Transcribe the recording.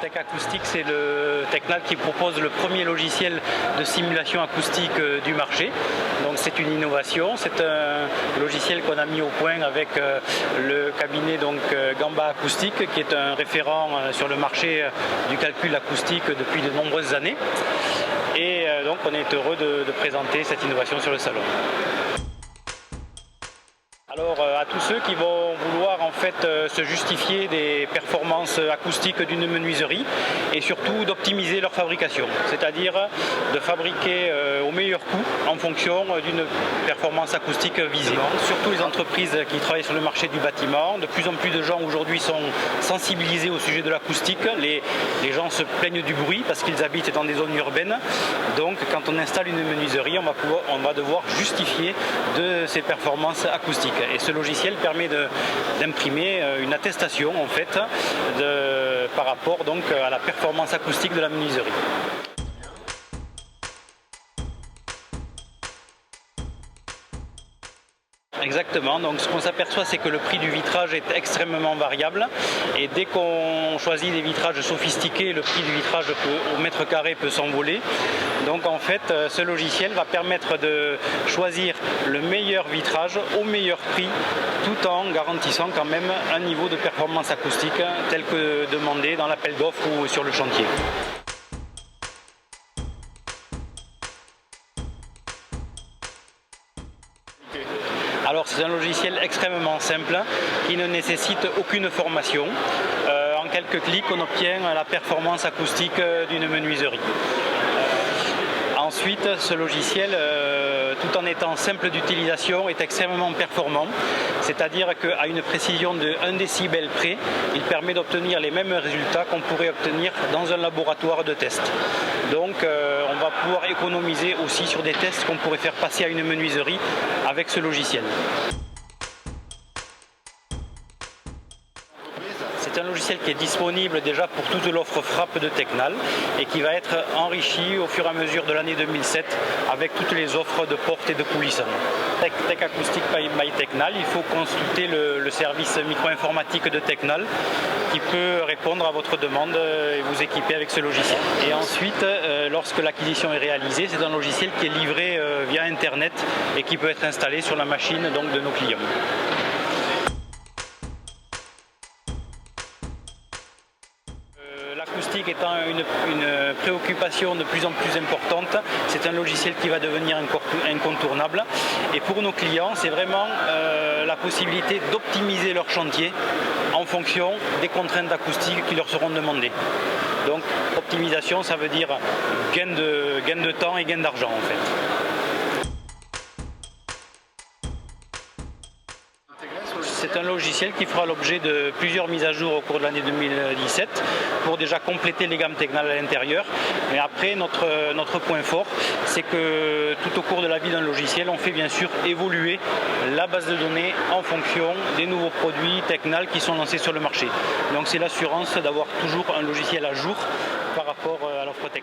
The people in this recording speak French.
Tech Acoustic, c'est le Tecnal qui propose le premier logiciel de simulation acoustique du marché. Donc c'est une innovation, c'est un logiciel qu'on a mis au point avec le cabinet Gamba Acoustic, qui est un référent sur le marché du calcul acoustique depuis de nombreuses années. Et donc on est heureux de présenter cette innovation sur le salon. Alors à tous ceux qui vont vouloir en fait se justifier des performances acoustiques d'une menuiserie et surtout d'optimiser leur fabrication, c'est-à-dire de fabriquer au meilleur coût en fonction d'une performance acoustique visée. Surtout les entreprises qui travaillent sur le marché du bâtiment, de plus en plus de gens aujourd'hui sont sensibilisés au sujet de l'acoustique. Les gens se plaignent du bruit parce qu'ils habitent dans des zones urbaines. Donc quand on installe une menuiserie, on va devoir justifier de ces performances acoustiques. Et ce logiciel permet d'imprimer une attestation en fait par rapport donc à la performance acoustique de la menuiserie. Exactement, donc ce qu'on s'aperçoit c'est que le prix du vitrage est extrêmement variable et dès qu'on choisit des vitrages sophistiqués, le prix du vitrage au mètre carré peut s'envoler. Donc en fait ce logiciel va permettre de choisir le meilleur vitrage au meilleur prix tout en garantissant quand même un niveau de performance acoustique tel que demandé dans l'appel d'offres ou sur le chantier. Alors c'est un logiciel extrêmement simple qui ne nécessite aucune formation. En quelques clics on obtient la performance acoustique d'une menuiserie. Ensuite ce logiciel, tout en étant simple d'utilisation, est extrêmement performant. C'est-à-dire qu'à une précision de 1 décibel près, il permet d'obtenir les mêmes résultats qu'on pourrait obtenir dans un laboratoire de test. Donc on va pouvoir économiser aussi sur des tests qu'on pourrait faire passer à une menuiserie avec ce logiciel. C'est un logiciel qui est disponible déjà pour toute l'offre frappe de Tecnal et qui va être enrichi au fur et à mesure de l'année 2007 avec toutes les offres de portes et de coulissants. Tech Acoustic by Tecnal, il faut consulter le service micro-informatique de Tecnal qui peut répondre à votre demande et vous équiper avec ce logiciel. Et ensuite, lorsque l'acquisition est réalisée, c'est un logiciel qui est livré via Internet et qui peut être installé sur la machine donc, de nos clients. L'acoustique étant une préoccupation de plus en plus importante, c'est un logiciel qui va devenir incontournable. Et pour nos clients, c'est vraiment la possibilité d'optimiser leur chantier en fonction des contraintes acoustiques qui leur seront demandées. Donc optimisation, ça veut dire gain de temps et gain d'argent en fait. C'est un logiciel qui fera l'objet de plusieurs mises à jour au cours de l'année 2017 pour déjà compléter les gammes Tecnal à l'intérieur. Mais après, notre point fort, c'est que tout au cours de la vie d'un logiciel, on fait bien sûr évoluer la base de données en fonction des nouveaux produits Tecnal qui sont lancés sur le marché. Donc c'est l'assurance d'avoir toujours un logiciel à jour par rapport à l'offre Tecnal.